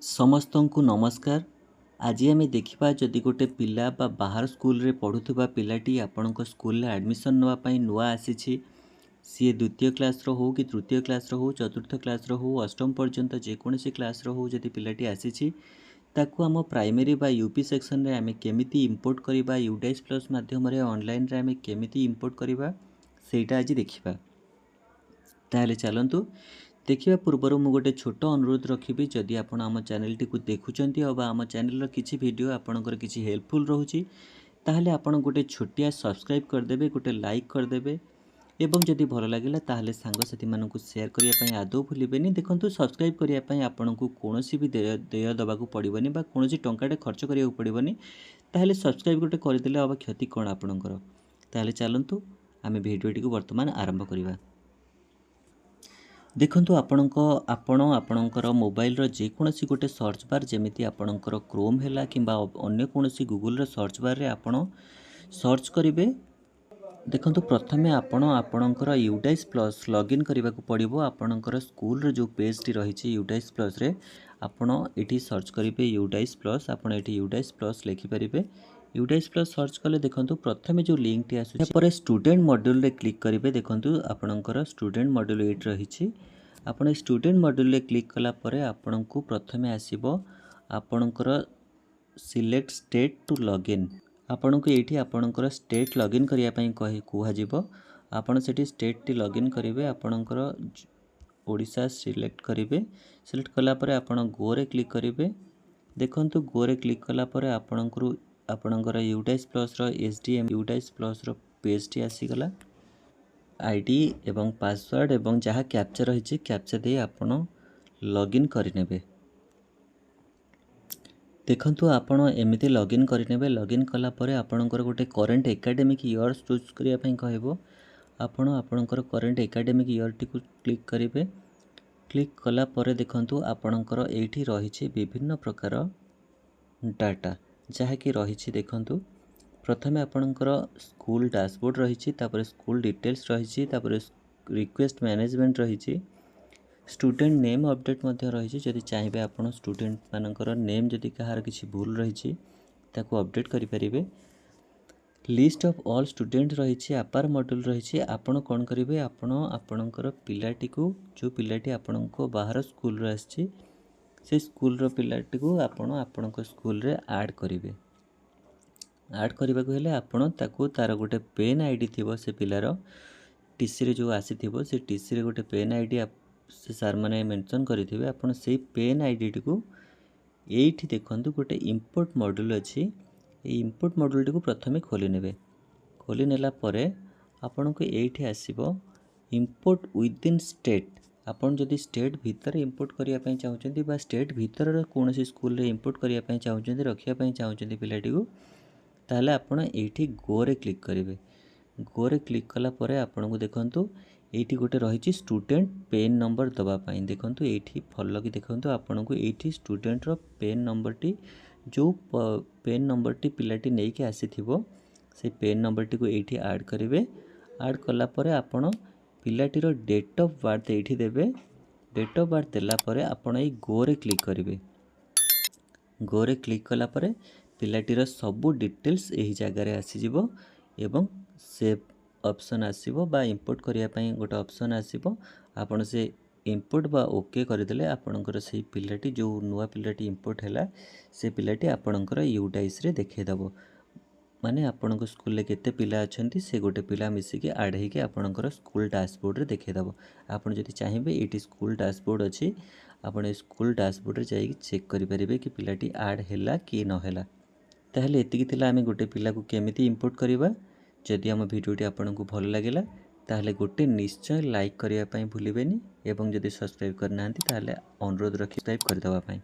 ସମସ୍ତଙ୍କୁ ନମସ୍କାର। ଆଜି ଆମେ ଦେଖିବା ଯଦି ଗୋଟେ ପିଲା ବା ବାହାର ସ୍କୁଲରେ ପଢ଼ୁଥିବା ପିଲାଟି ଆପଣଙ୍କ ସ୍କୁଲରେ ଆଡ଼ମିସନ୍ ନେବା ପାଇଁ ନୂଆ ଆସିଛି, ସିଏ ଦ୍ୱିତୀୟ କ୍ଲାସ୍ର ହେଉ କି ତୃତୀୟ କ୍ଲାସ୍ର ହେଉ, ଚତୁର୍ଥ କ୍ଲାସ୍ର ହେଉ, ଅଷ୍ଟମ ପର୍ଯ୍ୟନ୍ତ ଯେକୌଣସି କ୍ଲାସ୍ର ହେଉ, ଯଦି ପିଲାଟି ଆସିଛି ତାକୁ ଆମ ପ୍ରାଇମେରୀ ବା ୟୁପି ସେକ୍ସନରେ ଆମେ କେମିତି ଇମ୍ପୋର୍ଟ କରିବା, ୟୁଡାଇସ୍ ପ୍ଲସ୍ ମାଧ୍ୟମରେ ଅନଲାଇନରେ ଆମେ କେମିତି ଇମ୍ପୋର୍ଟ କରିବା ସେଇଟା ଆଜି ଦେଖିବା। ତାହେଲେ ଚାଲନ୍ତୁ ଦେଖିବା ପୂର୍ବରୁ ମୁଁ ଗୋଟେ ଛୋଟ ଅନୁରୋଧ ରଖିବି, ଯଦି ଆପଣ ଆମ ଚ୍ୟାନେଲଟିକୁ ଦେଖୁଛନ୍ତି ବା ଆମ ଚ୍ୟାନେଲର କିଛି ଭିଡ଼ିଓ ଆପଣଙ୍କର କିଛି ହେଲ୍ପଫୁଲ୍ ରହୁଛି ତାହେଲେ ଆପଣ ଗୋଟେ ଛୋଟିଆ ସବସ୍କ୍ରାଇବ୍ କରିଦେବେ, ଗୋଟେ ଲାଇକ୍ କରିଦେବେ ଏବଂ ଯଦି ଭଲ ଲାଗିଲା ତାହେଲେ ସାଙ୍ଗସାଥିମାନଙ୍କୁ ସେୟାର କରିବା ପାଇଁ ଆଦୌ ଭୁଲିବେନି। ଦେଖନ୍ତୁ, ସବସ୍କ୍ରାଇବ୍ କରିବା ପାଇଁ ଆପଣଙ୍କୁ କୌଣସି ବି ଦେୟ ଦେବାକୁ ପଡ଼ିବନି ବା କୌଣସି ଟଙ୍କାଟେ ଖର୍ଚ୍ଚ କରିବାକୁ ପଡ଼ିବନି। ତାହେଲେ ସବସ୍କ୍ରାଇବ୍ ଗୋଟେ କରିଦେଲେ ଆଉ କ୍ଷତି କ'ଣ ଆପଣଙ୍କର? ତାହେଲେ ଚାଲନ୍ତୁ ଆମେ ଭିଡ଼ିଓଟିକୁ ବର୍ତ୍ତମାନ ଆରମ୍ଭ କରିବା। ଦେଖନ୍ତୁ, ଆପଣଙ୍କର ମୋବାଇଲର ଯେକୌଣସି ଗୋଟେ ସର୍ଚ୍ଚ ବାର୍, ଯେମିତି ଆପଣଙ୍କର କ୍ରୋମ୍ ହେଲା କିମ୍ବା ଅନ୍ୟ କୌଣସି ଗୁଗୁଲର ସର୍ଚ୍ଚ ବାର୍ରେ ଆପଣ ସର୍ଚ୍ଚ କରିବେ। ଦେଖନ୍ତୁ, ପ୍ରଥମେ ଆପଣଙ୍କର ୟୁଡାଇସ୍ ପ୍ଲସ୍ ଲଗ୍ଇନ୍ କରିବାକୁ ପଡ଼ିବ। ଆପଣଙ୍କର ସ୍କୁଲର ଯେଉଁ ପେଜ୍ଟି ରହିଛି ୟୁଡାଇସ୍ ପ୍ଲସ୍ରେ ଆପଣ ଏଠି ସର୍ଚ୍ଚ କରିବେ ୟୁଡାଇସ୍ ପ୍ଲସ୍। ଆପଣ ଏଠି ୟୁଡାଇସ୍ ପ୍ଲସ୍ ଲେଖିପାରିବେ। ୟୁଡାଇସ୍ ପ୍ଲସ୍ ସର୍ଚ୍ଚ କଲେ ଦେଖନ୍ତୁ ପ୍ରଥମେ ଯେଉଁ ଲିଙ୍କଟି ଆସୁଛି, ତାପରେ ଷ୍ଟୁଡେଣ୍ଟ ମଡ୍ୟୁଲରେ କ୍ଲିକ୍ କରିବେ। ଦେଖନ୍ତୁ, ଆପଣଙ୍କର ଷ୍ଟୁଡେଣ୍ଟ ମଡ୍ୟୁଲ ଏଇଠି ରହିଛି। ଆପଣ এই ଷ୍ଟୁଡେଣ୍ଟ ମଡ୍ୟୁଲରେ କ୍ଲିକ୍ କଲା ପରେ ଆପଣଙ୍କୁ ପ୍ରଥମେ ଆସିବ ଆପଣଙ୍କର ସିଲେକ୍ଟ ଷ୍ଟେଟ୍ ଟୁ ଲଗ୍ଇନ୍। ଆପଣଙ୍କୁ ଏଇଠି ଆପଣଙ୍କର ଷ୍ଟେଟ୍ ଲଗ୍ଇନ୍ କରିବା ପାଇଁ କୁହାଯିବ। ଆପଣ ସେଠି ଷ୍ଟେଟ୍ଟି ଲଗ୍ଇନ୍ କରିବେ। ଆପଣଙ୍କର ଓଡ଼ିଶା ସିଲେକ୍ଟ କରିବେ। ସିଲେକ୍ଟ କଲା ପରେ ଆପଣ ଗୋରେ କ୍ଲିକ୍ କରିବେ। ଦେଖନ୍ତୁ, ଗୋରେ କ୍ଲିକ୍ କଲା ପରେ ଆପଣଙ୍କର ୟୁଡାଇସ୍ ପ୍ଲସ୍ର SDM ୟୁଡାଇସ୍ ପ୍ଲସ୍ର ପେଜ୍ଟି ଆସିଗଲା। ଆଇଡି ଏବଂ ପାସୱାର୍ଡ଼ ଏବଂ ଯାହା କ୍ୟାପ୍ଚା ରହିଛି କ୍ୟାପ୍ଚା ଦେଇ ଆପଣ ଲଗ୍ଇନ୍ କରିନେବେ। ଦେଖନ୍ତୁ, ଆପଣ ଏମିତି ଲଗ୍ଇନ୍ କରିନେବେ। ଲଗ୍ଇନ୍ କଲା ପରେ ଆପଣଙ୍କର ଗୋଟେ କରେଣ୍ଟ ଏକାଡେମିକ୍ ଇୟର୍ ଚୁଜ୍ କରିବା ପାଇଁ କହିବ। ଆପଣ ଆପଣଙ୍କର କରେଣ୍ଟ ଏକାଡେମିକ୍ ଇୟର୍ଟିକୁ କ୍ଲିକ୍ କରିବେ। କ୍ଲିକ୍ କଲା ପରେ ଦେଖନ୍ତୁ, ଆପଣଙ୍କର ଏଇଠି ରହିଛି ବିଭିନ୍ନ ପ୍ରକାର ଡାଟା ଯାହାକି ରହିଛି। ଦେଖନ୍ତୁ, ପ୍ରଥମେ ଆପଣଙ୍କର ସ୍କୁଲ ଡ୍ୟାଶବୋର୍ଡ଼ ରହିଛି, ତାପରେ ସ୍କୁଲ ଡିଟେଲ୍ସ ରହିଛି, ତାପରେ ରିକ୍ୱେଷ୍ଟ ମ୍ୟାନେଜମେଣ୍ଟ ରହିଛି, ଷ୍ଟୁଡେଣ୍ଟ ନେମ୍ ଅପଡେଟ୍ ମଧ୍ୟ ରହିଛି। ଯଦି ଚାହିଁବେ ଆପଣ ଷ୍ଟୁଡେଣ୍ଟମାନଙ୍କର ନେମ୍ ଯଦି କାହାର କିଛି ଭୁଲ ରହିଛି ତାକୁ ଅପଡେଟ୍ କରିପାରିବେ। ଲିଷ୍ଟ ଅଫ୍ ଅଲ୍ ଷ୍ଟୁଡେଣ୍ଟ ରହିଛି, ଆପାର ମଡ୍ୟୁଲ ରହିଛି। ଆପଣ କ'ଣ କରିବେ, ଆପଣଙ୍କର ପିଲାଟିକୁ, ଯେଉଁ ପିଲାଟି ଆପଣଙ୍କ ବାହାର ସ୍କୁଲରୁ ଆସିଛି ସେ ସ୍କୁଲର ପିଲାଟିକୁ ଆପଣଙ୍କ ସ୍କୁଲରେ ଆଡ଼୍ କରିବେ। ଆଡ଼୍ କରିବାକୁ ହେଲେ ଆପଣ ତାକୁ ତା'ର ଗୋଟେ ପେନ୍ ଆଇଡ଼ି ଥିବ, ସେ ପିଲାର ଟିସିରେ ଯେଉଁ ଆସିଥିବ ସେ ଟିସିରେ ଗୋଟେ ପେନ୍ ଆଇଡ଼ି ସେ ସାର୍ମାନେ ମେନସନ୍ କରିଥିବେ। ଆପଣ ସେଇ ପେନ୍ ଆଇଡ଼ିଟିକୁ ଏଇଠି ଦେଖନ୍ତୁ ଗୋଟେ ଇମ୍ପୋର୍ଟ ମଡ୍ୟୁଲ ଅଛି, এই ଇମ୍ପୋର୍ଟ ମଡ୍ୟୁଲଟିକୁ ପ୍ରଥମେ ଖୋଲି ନେବେ। ଖୋଲି ନେଲା ପରେ ଆପଣଙ୍କୁ ଏଇଠି ଆସିବ ଇମ୍ପୋର୍ଟ ୱିଦିନ୍ ଷ୍ଟେଟ୍। ଆପଣ ଯଦି ଷ୍ଟେଟ୍ ଭିତରେ ଇମ୍ପୋର୍ଟ କରିବା ପାଇଁ ଚାହୁଁଛନ୍ତି ବା ଷ୍ଟେଟ୍ ଭିତରର କୌଣସି ସ୍କୁଲରେ ଇମ୍ପୋର୍ଟ କରିବା ପାଇଁ ଚାହୁଁଛନ୍ତି, ରଖିବା ପାଇଁ ଚାହୁଁଛନ୍ତି ପିଲାଟିକୁ, ତାହେଲେ ଆପଣ ଏଇଠି ଗୋରେ କ୍ଲିକ୍ କରିବେ। ଗୋରେ କ୍ଲିକ୍ କଲା ପରେ ଆପଣଙ୍କୁ ଦେଖନ୍ତୁ ଏଇଠି ଗୋଟେ ରହିଛି ଷ୍ଟୁଡେଣ୍ଟ ପେନ୍ ନମ୍ବର ଦେବା ପାଇଁ। ଦେଖନ୍ତୁ, ଏଇଠି ଭଲକି ଦେଖନ୍ତୁ, ଆପଣଙ୍କୁ ଏଇଠି ଷ୍ଟୁଡେଣ୍ଟର ପେନ୍ ନମ୍ବରଟି, ଯେଉଁ ପେନ୍ ନମ୍ବରଟି ପିଲାଟି ନେଇକି ଆସିଥିବ ସେ ପେନ୍ ନମ୍ବରଟିକୁ ଏଇଠି ଆଡ଼୍ କରିବେ। ଆଡ଼୍ କଲା ପରେ ଆପଣ ପିଲାଟିର ଡେଟ୍ ଅଫ୍ ବାର୍ଥ ଏଇଠି ଦେବେ। ଡେଟ୍ ଅଫ୍ ବାର୍ଥ ଦେଲା ପରେ ଆପଣ ଏଇ ଗୋରେ କ୍ଲିକ୍ କରିବେ। ଗୋରେ କ୍ଲିକ୍ କଲା ପରେ ପିଲାଟିର ସବୁ ଡିଟେଲ୍ସ ଏହି ଜାଗାରେ ଆସିଯିବ ଏବଂ ସେଭ୍ ଅପସନ୍ ଆସିବ ବା ଇମ୍ପୋର୍ଟ କରିବା ପାଇଁ ଗୋଟେ ଅପସନ୍ ଆସିବ। ଆପଣ ସେ ଇମ୍ପୋର୍ଟ ବା ଓକେ କରିଦେଲେ ଆପଣଙ୍କର ସେଇ ପିଲାଟି, ଯେଉଁ ନୂଆ ପିଲାଟି ଇମ୍ପୋର୍ଟ ହେଲା, ସେ ପିଲାଟି ଆପଣଙ୍କର ୟୁଡାଇସ୍ରେ ଦେଖାଇଦେବ। ମାନେ ଆପଣଙ୍କ ସ୍କୁଲରେ କେତେ ପିଲା ଅଛନ୍ତି ସେ ଗୋଟେ ପିଲା ମିଶିକି ଆଡ଼୍ ହେଇକି ଆପଣଙ୍କର ସ୍କୁଲ ଡ୍ୟାଶବୋର୍ଡ଼ରେ ଦେଖାଇଦେବ। ଆପଣ ଯଦି ଚାହିଁବେ ଏଇଠି ସ୍କୁଲ ଡ୍ୟାଶବୋର୍ଡ଼ ଅଛି, ଆପଣ ଏ ସ୍କୁଲ ଡ୍ୟାଶବୋର୍ଡ଼ରେ ଯାଇକି ଚେକ୍ କରିପାରିବେ କି ପିଲାଟି ଆଡ଼୍ ହେଲା କି ନ ହେଲା। ତାହେଲେ ଏତିକି ଥିଲା ଆମେ ଗୋଟେ ପିଲାକୁ କେମିତି ଇମ୍ପୋର୍ଟ କରିବା। ଯଦି ଆମ ଭିଡ଼ିଓଟି ଆପଣଙ୍କୁ ଭଲ ଲାଗିଲା ତାହେଲେ ଗୋଟେ ନିଶ୍ଚୟ ଲାଇକ୍ କରିବା ପାଇଁ ଭୁଲିବେନି ଏବଂ ଯଦି ସବସ୍କ୍ରାଇବ୍ କରିନାହାନ୍ତି ତାହେଲେ ଅନୁରୋଧ ରଖି ସବସ୍କ୍ରାଇବ୍ କରିଦେବା ପାଇଁ।